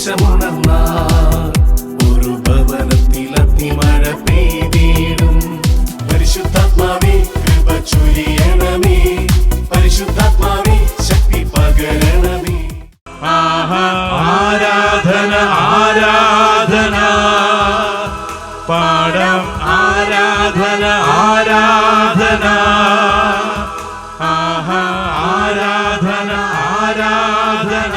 ദേശമുണർന്നാൽ ഒരു ഭവനത്തിൽ അഗ്നിമഴ പെയ്തിടും. പരിശുദ്ധാത്മാവേ കൃപ ചൊരിയണമേ, പരിശുദ്ധാത്മാവേ ശക്തി പകരണമേ. ആരാധന ആരാധന പാടം ആരാധന ആരാധന ആരാധന ആരാധന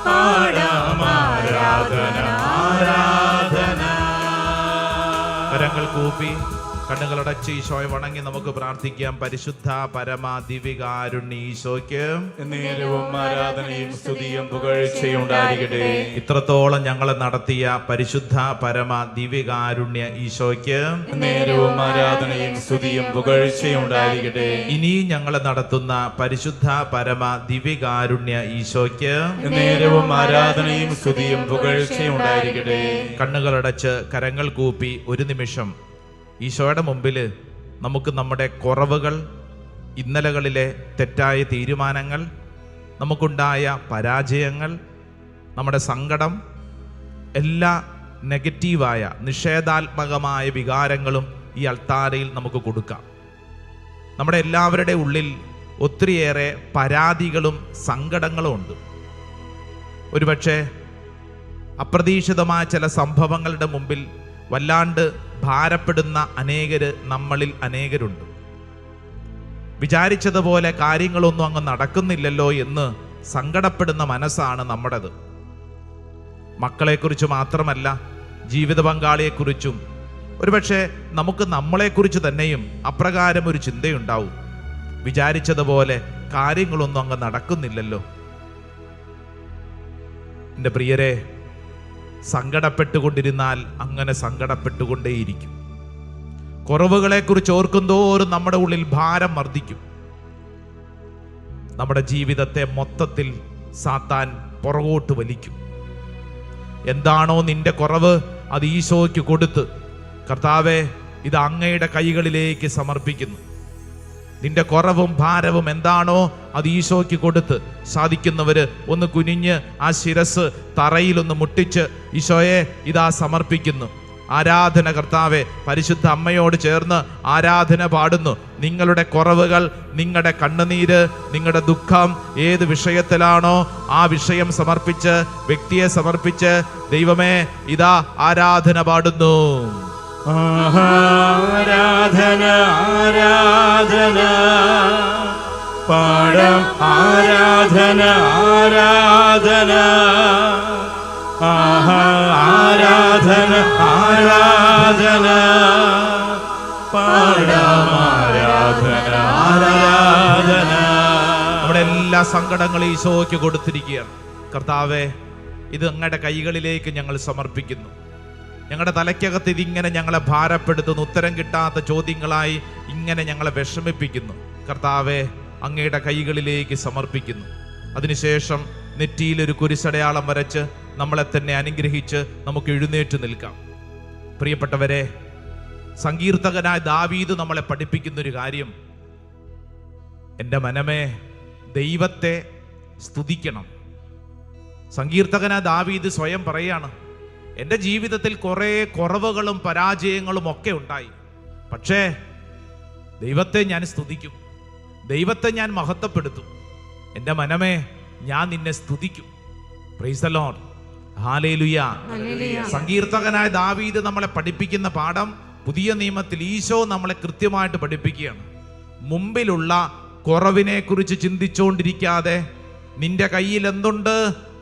പാടം ആരാധന ആരാധന. കരങ്ങൾ കൂപ്പി കണ്ണുകളടച്ച് ഈശോയെ വണങ്ങി നമുക്ക് പ്രാർത്ഥിക്കാം. പരിശുദ്ധ പരമ ദിവ്യകാരുണ്യ ഈശോയ്ക്ക് നേരവും ആരാധനയും സ്തുതിയും പുകഴ്ചയും ഉണ്ടായിരിക്കട്ടെ. ഇത്രത്തോളം ഞങ്ങളെ നടത്തിയ പരിശുദ്ധ പരമ ദിവ്യകാരുണ്യ ഈശോയ്ക്ക് നേരവും ആരാധനയും സ്തുതിയും പുകഴ്ചയും ഉണ്ടായിരിക്കട്ടെ. ഇനിയും ഞങ്ങളെ നടത്തുന്ന പരിശുദ്ധ പരമ ദിവ്യകാരുണ്യ ഈശോയ്ക്ക് നേരവും ആരാധനയും സ്തുതിയും പുകഴ്ചയും ഉണ്ടായിരിക്കട്ടെ. കണ്ണുകളടച്ച് കരങ്ങൾ കൂപ്പി ഒരു നിമിഷം ഈശോയുടെ മുമ്പിൽ നമുക്ക് നമ്മുടെ കുറവുകൾ, ഇന്നലകളിലെ തെറ്റായ തീരുമാനങ്ങൾ, നമുക്കുണ്ടായ പരാജയങ്ങൾ, നമ്മുടെ സങ്കടം, എല്ലാ നെഗറ്റീവായ നിഷേധാത്മകമായ വികാരങ്ങളും ഈ അൾത്താരയിൽ നമുക്ക് കൊടുക്കാം. നമ്മുടെ എല്ലാവരുടെ ഉള്ളിൽ ഒത്തിരിയേറെ പരാതികളും സങ്കടങ്ങളും ഉണ്ട്. ഒരുപക്ഷെ അപ്രതീക്ഷിതമായ ചില സംഭവങ്ങളുടെ മുമ്പിൽ വല്ലാണ്ട് ഭാരപ്പെടുന്ന നമ്മളിൽ അനേകരുണ്ട്. വിചാരിച്ചതുപോലെ കാര്യങ്ങളൊന്നും അങ്ങ് നടക്കുന്നില്ലല്ലോ എന്ന് സങ്കടപ്പെടുന്ന മനസ്സാണ് നമ്മുടേത്. മക്കളെക്കുറിച്ച് മാത്രമല്ല, ജീവിത പങ്കാളിയെക്കുറിച്ചും ഒരുപക്ഷെ നമുക്ക് നമ്മളെക്കുറിച്ച് തന്നെയും അപ്രകാരം ഒരു ചിന്തയുണ്ടാവും. വിചാരിച്ചതുപോലെ കാര്യങ്ങളൊന്നും അങ്ങ് നടക്കുന്നില്ലല്ലോ. എൻ്റെ പ്രിയരെ, സങ്കടപ്പെട്ടുകൊണ്ടിരുന്നാൽ അങ്ങനെ സങ്കടപ്പെട്ടുകൊണ്ടേയിരിക്കും. കുറവുകളെക്കുറിച്ച് ഓർക്കുന്തോറും നമ്മുടെ ഉള്ളിൽ ഭാരം വർദ്ധിക്കും. നമ്മുടെ ജീവിതത്തെ മൊത്തത്തിൽ സാത്താൻ പുറകോട്ട് വലിക്കും. എന്താണോ നിന്റെ കുറവ് അത് ഈശോയ്ക്ക് കൊടുത്ത്, കർത്താവേ ഇത് അങ്ങയുടെ കൈകളിലേക്ക് സമർപ്പിക്കുന്നു. നിന്റെ കുറവും ഭാരവും എന്താണോ അത് ഈശോയ്ക്ക് കൊടുത്ത്, സാധിക്കുന്നവര് ഒന്ന് കുനിഞ്ഞ് ആ ശിരസ് തറയിലൊന്ന് മുട്ടിച്ച് ഈശോയെ ഇതാ സമർപ്പിക്കുന്നു. ആരാധന കർത്താവെ, പരിശുദ്ധ അമ്മയോട് ചേർന്ന് ആരാധന പാടുന്നു. നിങ്ങളുടെ കുറവുകൾ, നിങ്ങളുടെ കണ്ണുനീര്, നിങ്ങളുടെ ദുഃഖം ഏത് വിഷയത്തിലാണോ ആ വിഷയം സമർപ്പിച്ച്, വ്യക്തിയെ സമർപ്പിച്ച് ദൈവമേ ഇതാ ആരാധന പാടുന്നു. ആരാധന ആരാധന പാടം ആരാധന ആരാധന ആരാധന ആരാധന പാടം ആരാധന ആരാധന. നമ്മുടെ എല്ലാ സങ്കടങ്ങളും ഈശോയ്ക്ക് കൊടുത്തിരിക്കുകയാണ്. കർത്താവേ ഇത് അങ്ങയുടെ കൈകളിലേക്ക് ഞങ്ങൾ സമർപ്പിക്കുന്നു. ഞങ്ങളുടെ തലയ്ക്കകത്ത് ഇതിങ്ങനെ ഞങ്ങളെ ഭാരപ്പെടുത്തുന്നു. ഉത്തരം കിട്ടാത്ത ചോദ്യങ്ങളായി ഇങ്ങനെ ഞങ്ങളെ വിഷമിപ്പിക്കുന്നു. കർത്താവെ അങ്ങയുടെ കൈകളിലേക്ക് സമർപ്പിക്കുന്നു. അതിനുശേഷം നെറ്റിയിലൊരു കുരിശടയാളം വരച്ച് നമ്മളെ തന്നെ അനുഗ്രഹിച്ച് നമുക്ക് എഴുന്നേറ്റ് നിൽക്കാം. പ്രിയപ്പെട്ടവരെ, സങ്കീർത്തകനായ ദാവീദ് നമ്മളെ പഠിപ്പിക്കുന്നൊരു കാര്യം, എൻ്റെ മനമേ ദൈവത്തെ സ്തുതിക്കണം. സങ്കീർത്തകനായ ദാവീദ് സ്വയം പറയാണ്, എൻ്റെ ജീവിതത്തിൽ കുറേ കുറവുകളും പരാജയങ്ങളും ഒക്കെ ഉണ്ടായി, പക്ഷേ ദൈവത്തെ ഞാൻ സ്തുതിക്കും, ദൈവത്തെ ഞാൻ മഹത്വപ്പെടുത്തും. എൻ്റെ മനമേ ഞാൻ നിന്നെ സ്തുതിക്കും. Praise the lord, hallelujah. സങ്കീർത്തകനായ ദാവീദ് നമ്മളെ പഠിപ്പിക്കുന്ന പാഠം പുതിയ നിയമത്തിൽ ഈശോ നമ്മളെ കൃത്യമായിട്ട് പഠിപ്പിക്കുകയാണ്. മുമ്പിലുള്ള കുറവിനെ കുറിച്ച് ചിന്തിച്ചുകൊണ്ടിരിക്കാതെ നിന്റെ കയ്യിൽ എന്തുണ്ട്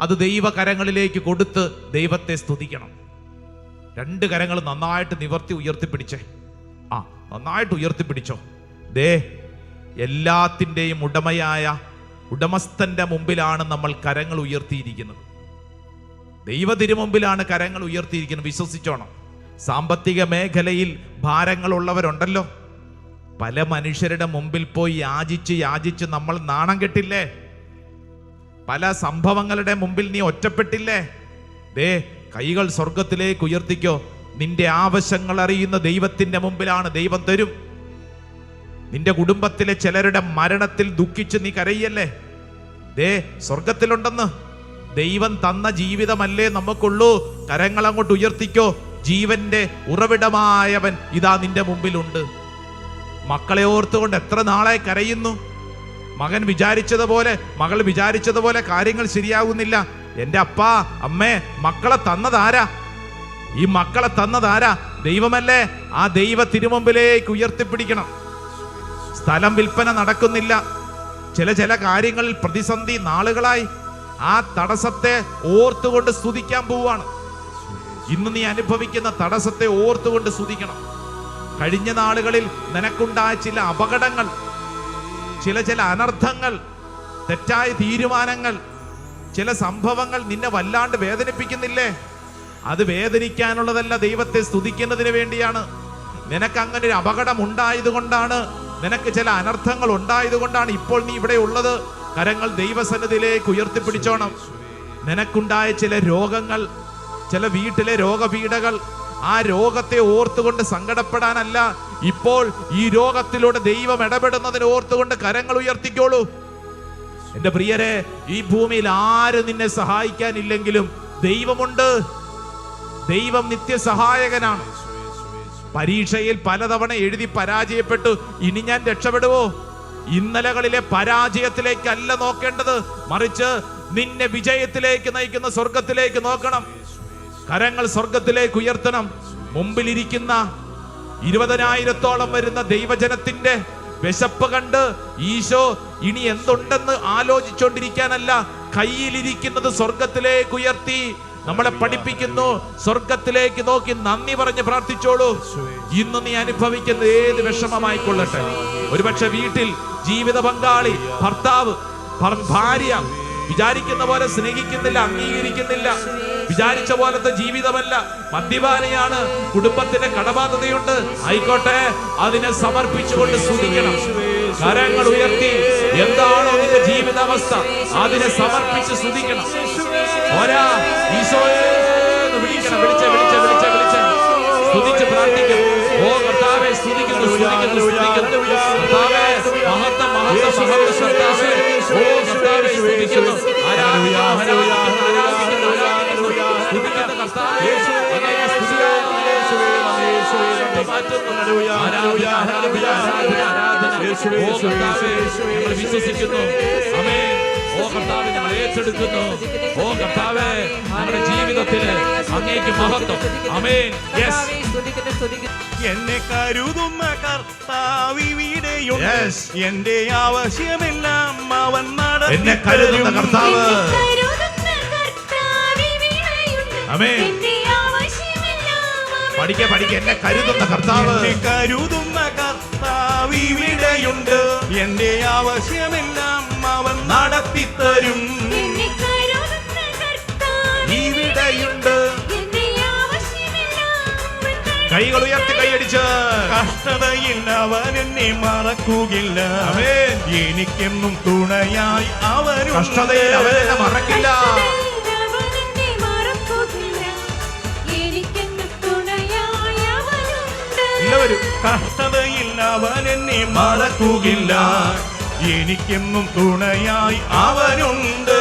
അത് ദൈവകരങ്ങളിലേക്ക് കൊടുത്ത് ദൈവത്തെ സ്തുതിക്കണം. രണ്ട് കരങ്ങൾ നന്നായിട്ട് നിവർത്തി ഉയർത്തിപ്പിടിച്ചേ. നന്നായിട്ട് ഉയർത്തിപ്പിടിച്ചോ. ദേ എല്ലാത്തിൻ്റെയും ഉടമയായ ഉടമസ്ഥന്റെ മുമ്പിലാണ് നമ്മൾ കരങ്ങൾ ഉയർത്തിയിരിക്കുന്നത്. ദൈവ തിരുമുമ്പിലാണ് കരങ്ങൾ ഉയർത്തിയിരിക്കുന്നത്. വിശ്വസിച്ചോണം. സാമ്പത്തിക മേഖലയിൽ ഭാരങ്ങളുള്ളവരുണ്ടല്ലോ. പല മനുഷ്യരുടെ മുമ്പിൽ പോയി യാചിച്ച് നമ്മൾ നാണം കെട്ടില്ലേ? പല സംഭവങ്ങളുടെ മുമ്പിൽ നീ ഒറ്റപ്പെട്ടില്ലേ? ദേ കൈകൾ സ്വർഗത്തിലേക്ക് ഉയർത്തിക്കോ. നിന്റെ ആവശ്യങ്ങൾ അറിയുന്ന ദൈവത്തിന്റെ മുമ്പിലാണ്. ദൈവം തരും. നിന്റെ കുടുംബത്തിലെ ചിലരുടെ മരണത്തിൽ ദുഃഖിച്ച് നീ കരയല്ലേ? ദേ സ്വർഗത്തിലുണ്ടെന്ന്. ദൈവം തന്ന ജീവിതമല്ലേ നമുക്കുള്ളൂ. കരങ്ങൾ അങ്ങോട്ട് ഉയർത്തിക്കോ. ജീവന്റെ ഉറവിടമായവൻ ഇതാ നിന്റെ മുമ്പിലുണ്ട്. മക്കളെ ഓർത്തുകൊണ്ട് എത്ര നാളായി കരയുന്നു. മകൻ വിചാരിച്ചതുപോലെ, മകൾ വിചാരിച്ചതുപോലെ കാര്യങ്ങൾ ശരിയാകുന്നില്ല. എൻ്റെ അപ്പാ, അമ്മേ, മക്കളെ തന്നതാരാ? ഈ മക്കളെ തന്നതാരാ? ദൈവമല്ലേ. ആ ദൈവ തിരുമുമ്പിലേക്ക് ഉയർത്തിപ്പിടിക്കണം. സ്ഥലം വിൽപ്പന നടക്കുന്നില്ല. ചില കാര്യങ്ങളിൽ പ്രതിസന്ധി നാളുകളായി. ആ തടസ്സത്തെ ഓർത്തുകൊണ്ട് സ്തുതിക്കാൻ പോവാണ്. ഇന്ന് നീ അനുഭവിക്കുന്ന തടസ്സത്തെ ഓർത്തുകൊണ്ട് സ്തുതിക്കണം. കഴിഞ്ഞ നാളുകളിൽ നിനക്കുണ്ടായ ചില അപകടങ്ങൾ, ചില അനർത്ഥങ്ങൾ, തെറ്റായ തീരുമാനങ്ങൾ, ചില സംഭവങ്ങൾ നിന്നെ വല്ലാണ്ട് വേദനിപ്പിക്കുന്നില്ലേ? അത് വേദനിക്കാനുള്ളതല്ല, ദൈവത്തെ സ്തുതിക്കുന്നതിന് വേണ്ടിയാണ്. നിനക്ക് അങ്ങനെ ഒരു അപകടം ഉണ്ടായതുകൊണ്ടാണ്, നിനക്ക് ചില അനർത്ഥങ്ങൾ ഉണ്ടായതുകൊണ്ടാണ് ഇപ്പോൾ നീ ഇവിടെ ഉള്ളത്. കരങ്ങൾ ദൈവസന്നിധിയിലേക്ക് ഉയർത്തിപ്പിടിച്ചോണം. നിനക്കുണ്ടായ ചില രോഗങ്ങൾ, ചില വീട്ടിലെ രോഗപീഠകൾ, ആ രോഗത്തെ ഓർത്തുകൊണ്ട് സങ്കടപ്പെടാനല്ല, ഇപ്പോൾ ഈ രോഗത്തിലൂടെ ദൈവം ഇടപെടുന്നതിന് ഓർത്തുകൊണ്ട് കരങ്ങൾ ഉയർത്തിക്കോളൂ. എന്റെ പ്രിയരെ, ഈ ഭൂമിയിൽ ആര് നിന്നെ സഹായിക്കാനില്ലെങ്കിലും ദൈവമുണ്ട്. ദൈവം നിത്യസഹായകനാണ്. പരീക്ഷയിൽ പലതവണ എഴുതി പരാജയപ്പെട്ടു. ഇനി ഞാൻ രക്ഷപ്പെടുവോ? ഇന്നലകളിലെ പരാജയത്തിലേക്കല്ല നോക്കേണ്ടത്, മറിച്ച് നിന്നെ വിജയത്തിലേക്ക് നയിക്കുന്ന സ്വർഗത്തിലേക്ക് നോക്കണം. കരങ്ങൾ സ്വർഗത്തിലേക്ക് ഉയർത്തണം. മുമ്പിലിരിക്കുന്ന 20,000-ഓളം വരുന്ന ദൈവജനത്തിന്റെ വിശപ്പ് കണ്ട് ഈശോ ഇനി എന്തുണ്ടെന്ന് ആലോചിച്ചുകൊണ്ടിരിക്കാനല്ല, കയ്യിലിരിക്കുന്നത് സ്വർഗത്തിലേക്ക് ഉയർത്തി നമ്മളെ പഠിപ്പിക്കുന്നു. സ്വർഗത്തിലേക്ക് നോക്കി നന്ദി പറഞ്ഞ് പ്രാർത്ഥിച്ചോളൂ. ഇന്ന് നീ അനുഭവിക്കുന്ന ഏത് വിഷമമായിക്കൊള്ളട്ടെ, ഒരുപക്ഷെ വീട്ടിൽ ജീവിത പങ്കാളി, ഭർത്താവ്, ഭാര്യ വിചാരിക്കുന്ന പോലെ സ്നേഹിക്കുന്നില്ല, അംഗീകരിക്കുന്നില്ല, വിചാരിച്ച പോലത്തെ ജീവിതമല്ല, മദ്യപാനിയാണ്, കുടുംബത്തിന്റെ കടബാധ്യതയുണ്ട്, ആയിക്കോട്ടെ, അതിനെ സമർപ്പിച്ചുകൊണ്ട് സ്തുതിക്കണം. കരങ്ങൾ ഉയർത്തി എന്താണോ നിന്റെ ജീവിതാവസ്ഥ അതിനെ സമർപ്പിച്ച് സ്തുതിക്കണം. ഓരാ ഈശോയെ വിളിക്കണം, വിളിച്ച് സ്തുതിച്ച് പ്രാർത്ഥിക്കണം. ഓ കർത്താവേ, സ്തുതിക്കുന്നു കർത്താവേ, മഹത്വം കർത്താവേ. ഓ കർത്താവേ, സ്തുതിക്കുന്നു, വിശ്വസിക്കുന്നു. ആമേൻ. ഓ കർത്താവേ, ഞങ്ങൾ ഏറ്റെടുക്കുന്നു. ഓ കർത്താവേ, നമ്മുടെ ജീവിതത്തില് അങ്ങേക്ക് മഹത്വം. ആമേൻ. യെസ്. എന്നെ കരുതുന്ന കർത്താവിടെയുണ്ട്. എന്റെ ആവശ്യമെല്ലാം അവൻ നടത്തി. എന്നെ കരുതുന്ന കർത്താവ്. ആമേൻ. പഠിക്ക എന്നെ കരുതുന്ന കർത്താവ്. എന്നെ കരുതുന്ന കർത്താവിടെയുണ്ട്. എന്റെ ആവശ്യമെല്ലാം അവൻ നടത്തിത്തരും. ഇവിടെയുണ്ട്. കൈകൾ ഉയർത്തി കൈയടിച്ച്. കഷ്ടതയിൽ അവൻ എന്നെ മറക്കുകയില്ല. എനിക്കെന്നും തുണയായി അവൻ. കഷ്ടതയിൽ അവൻ എന്നെ മറക്കില്ല. കഷ്ടതയിൽ അവൻ എന്നെ മറക്കുകയില്ല. എനിക്കെന്നും തുണയായി അവനുണ്ട്.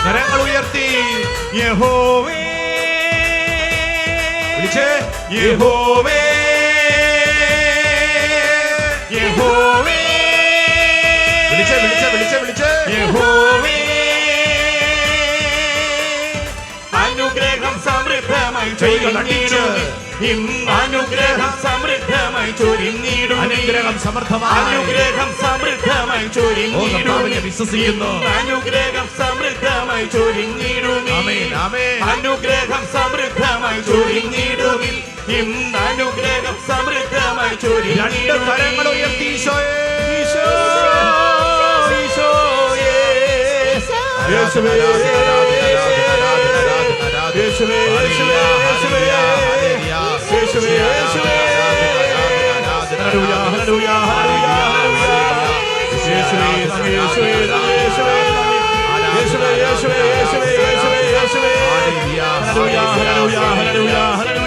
കരങ്ങൾ ഉയർത്തി യഹോവേ, വിളിച്ചേ, യഹോവേ, യഹോവേ, വിളിച്ചേ യഹോവേ, അനുഗ്രഹം സമൃദ്ധമായി ചൊരിഞ്ഞിടും. അനുഗ്രഹം സമൃദ്ധമായി ചൊരിഞ്ഞിടും. അനുഗ്രഹം സമൃദ്ധമായി ചൊരിഞ്ഞിടും. വിശ്വസിക്കുന്നു. അനുഗ്രഹം സമൃദ്ധമായി ചൊരിഞ്ഞിടും. അനുഗ്രഹം സമൃദ്ധമായി ചൊരിഞ്ഞിടും. അനുഗ്രഹം സമൃദ്ധമായി ചൊരിഞ്ഞിടും. കരങ്ങൾ ഉയർത്തി ഈശോയെ, ഈശോയെ, യേശുവേ, യേശുവേ, ഹല്ലേലൂയ, ഹല്ലേലൂയ, യേശുവേ, യേശുവേ, യേശുവേ, യേശുവേ, യേശുവേ, യേശുവേ, യേശുവേ, യേശുവേ ഹല്ലേലൂയ ഹല്ലേലൂയ ഹല്ലേലൂയ ഹല്ലേലൂയ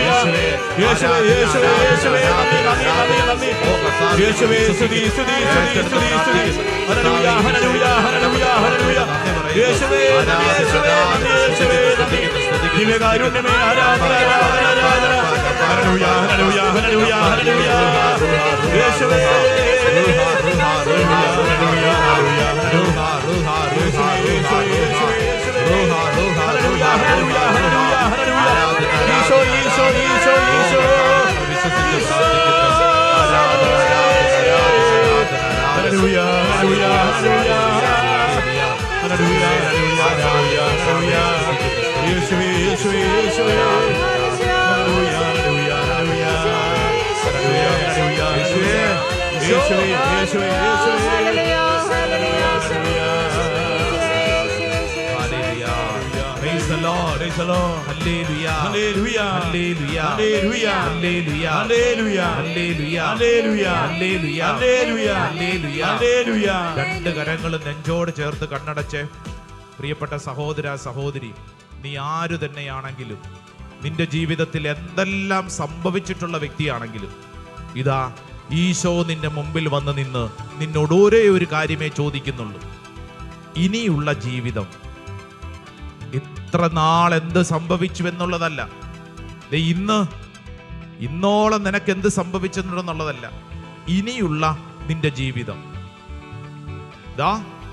യേശുവേ യേശുവേ യേശുവേ നന്ദി നന്ദി നന്ദി നന്ദി യേശുവേ സ്തുതി സ്തുതി സ്തുതി സ്തുതി സ്തുതി ഹല്ലേലൂയ ഹല്ലേലൂയ ഹല്ലേലൂയ ഹല്ലേലൂയ യേശുവേ യേശുവേ യേശുവേ ദിവ്യകാരുണ്യമേ ആരാധന ആരാധന ഹല്ലേലൂയ ഹല്ലേലൂയ ഹല്ലേലൂയ ഹല്ലേലൂയ യേശുവേ ഈശോ ഈശോ ഈശോ ഈശോ ഹല്ലേലൂയ ഹല്ലേലൂയ ഹല്ലേലൂയ ഹല്ലേലൂയ ഹല്ലേലൂയ യേശുവേ യേശുവേ യേശുവേ ഹല്ലേലൂയ ഹല്ലേലൂയ ഹല്ലേലൂയ ഹല്ലേലൂയ യേശുവേ യേശുവേ യേശുവേ യേശുവേ Praise the Lord, praise the Lord. Hallelujah. Hallelujah. Hallelujah. Hallelujah. Hallelujah. Hallelujah. Hallelujah. Hallelujah. Hallelujah. Hallelujah. Hallelujah. Hallelujah. രണ്ട് കരങ്ങളും നെഞ്ചോട് ചേർത്ത് കണ്ണടച്ച് പ്രിയപ്പെട്ട സഹോദര സഹോദരി, നീ ആരു തന്നെയാണെങ്കിലും, നിന്റെ ജീവിതത്തിൽ എന്തെല്ലാം സംഭവിച്ചിട്ടുള്ള വ്യക്തിയാണെങ്കിലും, ഇതാ ഈശോ നിന്റെ മുമ്പിൽ വന്ന് നിന്ന് നിന്നോട് ഒരേ ഒരു കാര്യമേ ചോദിക്കുന്നുള്ളൂ. ഇനിയുള്ള ജീവിതം ഇത്ര നാൾ എന്ത് സംഭവിച്ചു എന്നുള്ളതല്ല, ഇന്നോളം നിനക്ക് എന്ത് സംഭവിച്ചെന്നുള്ളതല്ല, ഇനിയുള്ള നിന്റെ ജീവിതം. ദാ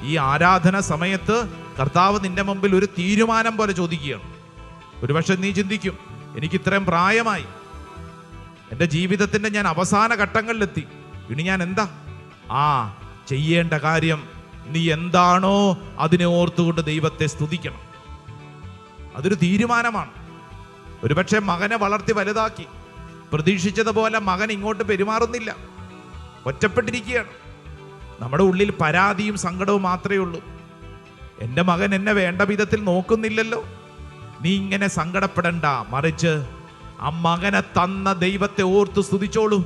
ഈ ആരാധന സമയത്ത് കർത്താവ് നിന്റെ മുമ്പിൽ ഒരു തീരുമാനം പോലെ ചോദിക്കുകയാണ്. ഒരുപക്ഷെ നീ ചിന്തിക്കും, എനിക്ക് ഇത്രയും പ്രായമായി, എൻ്റെ ജീവിതത്തിന്റെ ഞാൻ അവസാന ഘട്ടങ്ങളിലെത്തി, ഇനി ഞാൻ എന്താ? ചെയ്യേണ്ട കാര്യം നീ എന്താണോ അതിനെ ഓർത്തുകൊണ്ട് ദൈവത്തെ സ്തുതിക്കണം. അതൊരു തീരുമാനമാണ്. ഒരുപക്ഷെ മകനെ വളർത്തി വലുതാക്കി, പ്രതീക്ഷിച്ചതുപോലെ മകൻ ഇങ്ങോട്ട് പെരുമാറുന്നില്ല, ഒറ്റപ്പെട്ടിരിക്കുകയാണ്. നമ്മുടെ ഉള്ളിൽ പരാതിയും സങ്കടവും മാത്രമേ ഉള്ളൂ. എൻ്റെ മകൻ എന്നെ വേണ്ട വിധത്തിൽ നോക്കുന്നില്ലല്ലോ. നീ ഇങ്ങനെ സങ്കടപ്പെടണ്ട, മറിച്ച് ആ മകനെ തന്ന ദൈവത്തെ ഓർത്ത് സ്തുതിച്ചോളൂ.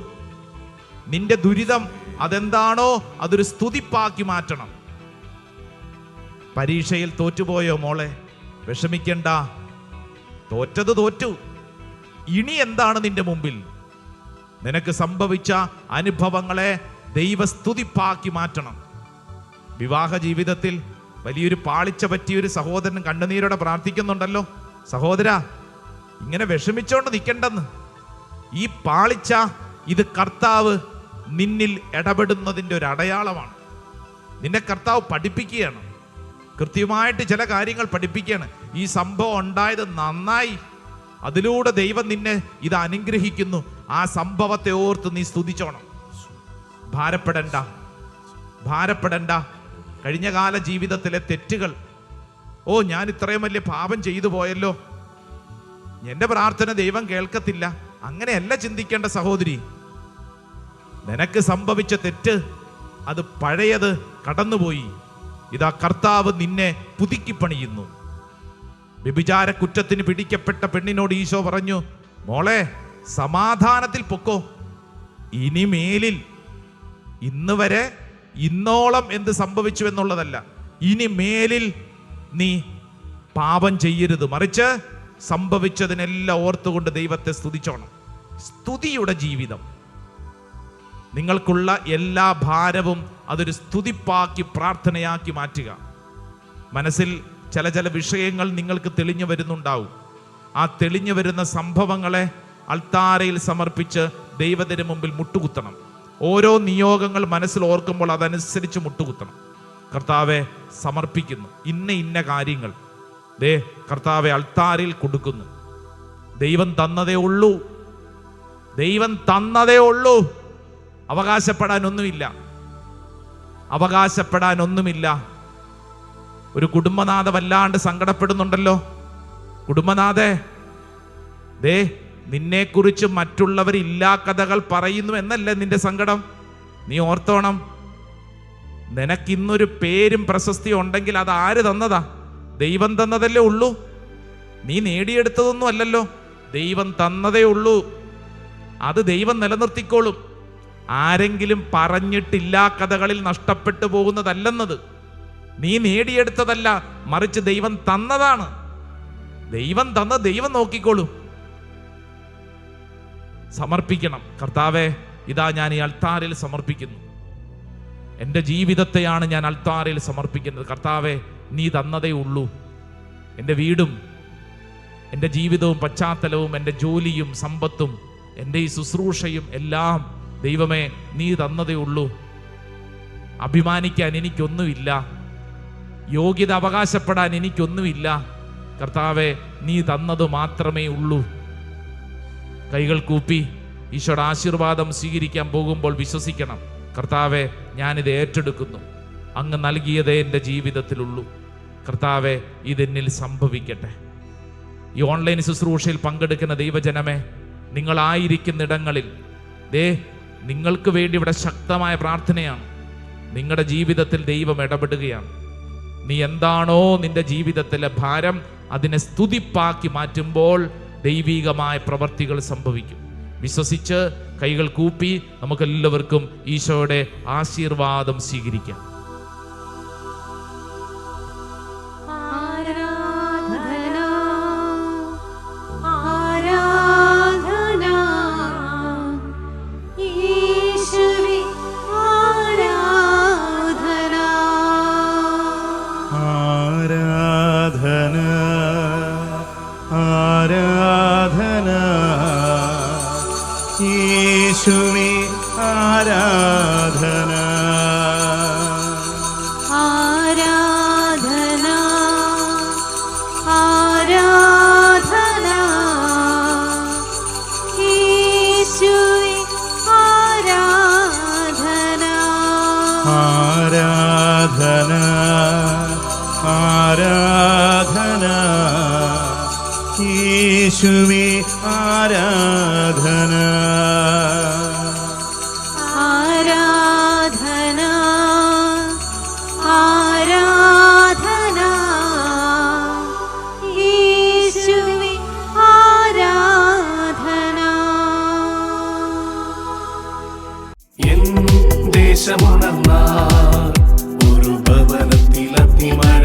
നിന്റെ ദുരിതം അതെന്താണോ അതൊരു സ്തുതിപ്പാക്കി മാറ്റണം. പരീക്ഷയിൽ തോറ്റുപോയോ മോളെ? വിഷമിക്കണ്ട, തോറ്റത് തോറ്റു. ഇനി എന്താണ് നിന്റെ മുമ്പിൽ? നിനക്ക് സംഭവിച്ച അനുഭവങ്ങളെ ദൈവസ്തുതിപ്പാക്കി മാറ്റണം. വിവാഹ ജീവിതത്തിൽ വലിയൊരു പാളിച്ച പറ്റിയൊരു സഹോദരൻ കണ്ണുനീരോടെ പ്രാർത്ഥിക്കുന്നുണ്ടല്ലോ. സഹോദര, ഇങ്ങനെ വിഷമിച്ചോണ്ട് നിൽക്കണ്ടെന്ന്. ഈ പാളിച്ച ഇത് കർത്താവ് നിന്നിൽ ഇടപെടുന്നതിൻ്റെ ഒരു അടയാളമാണ്. നിന്നെ കർത്താവ് പഠിപ്പിക്കുകയാണ്, കൃത്യമായിട്ട് ചില കാര്യങ്ങൾ പഠിപ്പിക്കുകയാണ്. ഈ സംഭവം ഉണ്ടായത് നന്നായി, അതിലൂടെ ദൈവം നിന്നെ ഇത് അനുഗ്രഹിക്കുന്നു. ആ സംഭവത്തെ ഓർത്ത് നീ സ്തുതിച്ചോണം. ഭാരപ്പെടണ്ട. കഴിഞ്ഞ കാല ജീവിതത്തിലെ തെറ്റുകൾ, ഞാൻ ഇത്രയും വലിയ പാപം ചെയ്തു പോയല്ലോ, എൻ്റെ പ്രാർത്ഥന ദൈവം കേൾക്കത്തില്ല, അങ്ങനെയല്ല ചിന്തിക്കേണ്ട സഹോദരി. നിനക്ക് സംഭവിച്ച തെറ്റ് അത് പഴയത് കടന്നുപോയി. ഇതാ കർത്താവ് നിന്നെ പുതുക്കിപ്പണിയുന്നു. വ്യഭിചാര കുറ്റത്തിന് പിടിക്കപ്പെട്ട പെണ്ണിനോട് ഈശോ പറഞ്ഞു, മോളെ സമാധാനത്തിൽ പൊക്കോ. ഇനിമേലിൽ ഇന്ന് വരെ ഇന്നോളം എന്ത് സംഭവിച്ചു എന്നുള്ളതല്ല, ഇനി മേലിൽ നീ പാപം ചെയ്യരുത്, മറിച്ച് സംഭവിച്ചതിനെല്ലാം ഓർത്തുകൊണ്ട് ദൈവത്തെ സ്തുതിച്ചോണം. സ്തുതിയുടെ ജീവിതം. നിങ്ങൾക്കുള്ള എല്ലാ ഭാരവും അതൊരു സ്തുതിപ്പാക്കി പ്രാർത്ഥനയാക്കി മാറ്റുക. മനസ്സിൽ ചില വിഷയങ്ങൾ നിങ്ങൾക്ക് തെളിഞ്ഞു വരുന്നുണ്ടാവും. ആ തെളിഞ്ഞു വരുന്ന സംഭവങ്ങളെ അൾത്താരയിൽ സമർപ്പിച്ച് ദൈവത്തിന് മുമ്പിൽ മുട്ടുകുത്തണം. ഓരോ നിയോഗങ്ങൾ മനസ്സിൽ ഓർക്കുമ്പോൾ അതനുസരിച്ച് മുട്ടുകുത്തണം. കർത്താവെ സമർപ്പിക്കുന്നു, ഇന്ന കാര്യങ്ങൾ കർത്താവെ അൾത്താരയിൽ കൊടുക്കുന്നു. ദൈവം തന്നതേ ഉള്ളൂ. അവകാശപ്പെടാനൊന്നുമില്ല. ഒരു കുടുംബനാഥ വല്ലാണ്ട് സങ്കടപ്പെടുന്നുണ്ടല്ലോ. കുടുംബനാഥേ, നിന്നെക്കുറിച്ച് മറ്റുള്ളവർ ഇല്ലാ കഥകൾ പറയുന്നു എന്നല്ലേ നിന്റെ സങ്കടം? നീ ഓർത്തോണം, നിനക്കിന്നൊരു പേരും പ്രശസ്തിയും ഉണ്ടെങ്കിൽ അത് ആര് തന്നതാ? ദൈവം തന്നതല്ലേ ഉള്ളൂ. നീ നേടിയെടുത്തതൊന്നും അല്ലല്ലോ, ദൈവം തന്നതേ ഉള്ളൂ. അത് ദൈവം നിലനിർത്തിക്കോളും. ആരെങ്കിലും പറഞ്ഞിട്ടില്ലാ കഥകളിൽ നഷ്ടപ്പെട്ടു പോകുന്നതല്ലെന്നത്. നീ നേടിയെടുത്തതല്ല, മറിച്ച് ദൈവം തന്നതാണ്. ദൈവം തന്ന ദൈവം നോക്കിക്കോളും. സമർപ്പിക്കണം. കർത്താവേ, ഇതാ ഞാൻ ഈ അൾത്താരിൽ സമർപ്പിക്കുന്നു. എൻ്റെ ജീവിതത്തെയാണ് ഞാൻ അൾത്താരിൽ സമർപ്പിക്കുന്നത്. കർത്താവേ, നീ തന്നതേ ഉള്ളൂ. എൻ്റെ വീടും എൻ്റെ ജീവിതവും പശ്ചാത്തലവും എൻ്റെ ജോലിയും സമ്പത്തും എൻ്റെ ഈ ശുശ്രൂഷയും എല്ലാം ദൈവമേ നീ തന്നതേ ഉള്ളൂ. അഭിമാനിക്കാൻ എനിക്കൊന്നുമില്ല, യോഗ്യത അവകാശപ്പെടാൻ എനിക്കൊന്നുമില്ല. കർത്താവേ, നീ തന്നത് മാത്രമേ ഉള്ളൂ. കൈകൾ കൂപ്പി ഈശോയുടെ ആശീർവാദം സ്വീകരിക്കാൻ പോകുമ്പോൾ വിശ്വസിക്കണം, കർത്താവെ, ഞാനിത് ഏറ്റെടുക്കുന്നു. അങ്ങ് നൽകിയതേ എൻ്റെ ജീവിതത്തിലുള്ളൂ. കർത്താവെ, ഇതെന്നിൽ സംഭവിക്കട്ടെ. ഈ ഓൺലൈൻ ശുശ്രൂഷയിൽ പങ്കെടുക്കുന്ന ദൈവജനമേ, നിങ്ങളായിരിക്കുന്നിടങ്ങളിൽ നിങ്ങൾക്ക് വേണ്ടി ഇവിടെ ശക്തമായ പ്രാർത്ഥനയാണ്. നിങ്ങളുടെ ജീവിതത്തിൽ ദൈവം ഇടപെടുകയാണ്. നീ എന്താണോ നിന്റെ ജീവിതത്തിലെ ഭാരം, അതിനെ സ്തുതിപ്പാക്കി മാറ്റുമ്പോൾ ദൈവികമായ പ്രവർത്തികൾ സംഭവിക്കും. വിശ്വസിച്ച് കൈകൾ കൂപ്പി നമുക്കെല്ലാവർക്കും ഈശോയുടെ ആശീർവാദം സ്വീകരിക്കാം. യേശുവേ ആരാധന, ആരാധന, ആരാധന, യേശുവേ ആരാധന, ആരാധന, ആരാധന, യേശുവേ ആരാധന, ആരാധന, ആരാധന, യേശുവേ ആരാധന. എൻ ദേശമുണർന്നാൽ ഒരു ഭവനത്തിൽ അത്തിമഴ